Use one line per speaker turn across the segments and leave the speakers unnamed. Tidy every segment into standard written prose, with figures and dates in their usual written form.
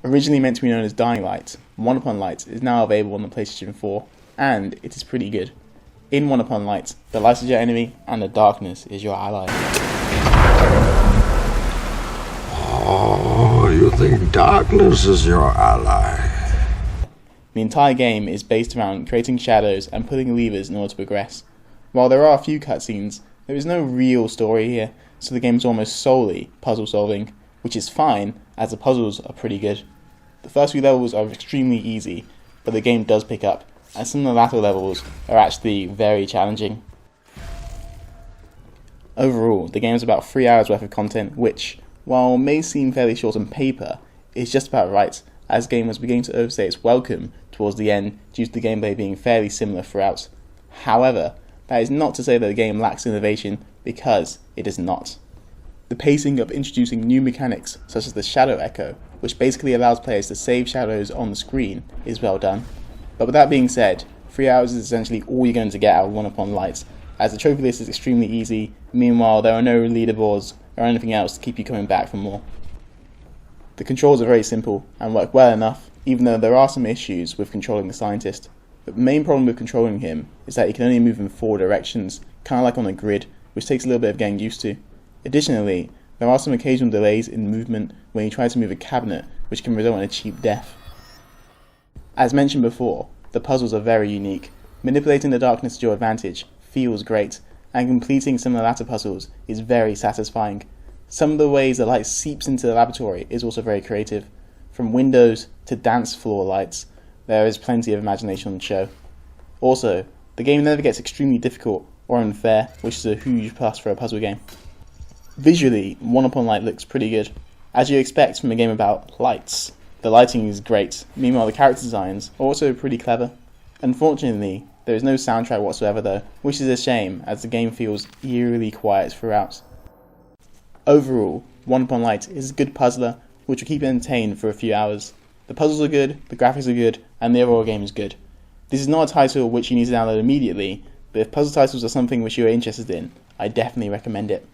Originally meant to be known as Dying Light, One Upon Light is now available on the PlayStation 4, and it is pretty good. In One Upon Light, the light is your enemy, and the darkness is your ally.
Oh, you think darkness is your ally?
The entire game is based around creating shadows and pulling levers in order to progress. While there are a few cutscenes, there is no real story here, so the game is almost solely puzzle solving, which is fine, as the puzzles are pretty good. The first few levels are extremely easy, but the game does pick up, and some of the latter levels are actually very challenging. Overall, the game is about 3 hours worth of content, which, while may seem fairly short on paper, is just about right, as the game was beginning to overstay its welcome towards the end due to the gameplay being fairly similar throughout. However, that is not to say that the game lacks innovation, because it is not. The pacing of introducing new mechanics, such as the Shadow Echo, which basically allows players to save shadows on the screen, is well done. But with that being said, 3 hours is essentially all you're going to get out of One Upon Light, as the trophy list is extremely easy, meanwhile there are no leaderboards or anything else to keep you coming back for more. The controls are very simple and work well enough, even though there are some issues with controlling the scientist. But the main problem with controlling him is that he can only move in 4 directions, kind of like on a grid, which takes a little bit of getting used to. Additionally, there are some occasional delays in movement when you try to move a cabinet, which can result in a cheap death. As mentioned before, the puzzles are very unique. Manipulating the darkness to your advantage feels great, and completing some of the latter puzzles is very satisfying. Some of the ways the light seeps into the laboratory is also very creative. From windows to dance floor lights, there is plenty of imagination on the show. Also, the game never gets extremely difficult or unfair, which is a huge plus for a puzzle game. Visually, One Upon Light looks pretty good, as you expect from a game about lights. The lighting is great, meanwhile the character designs are also pretty clever. Unfortunately, there is no soundtrack whatsoever though, which is a shame as the game feels eerily quiet throughout. Overall, One Upon Light is a good puzzler which will keep you entertained for a few hours. The puzzles are good, the graphics are good, and the overall game is good. This is not a title which you need to download immediately, but if puzzle titles are something which you are interested in, I definitely recommend it.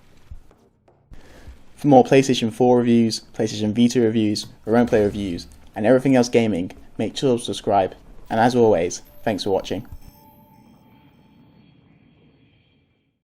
For more PlayStation 4 reviews, PlayStation Vita reviews, remote play reviews, and everything else gaming, make sure to subscribe. And as always, thanks for watching.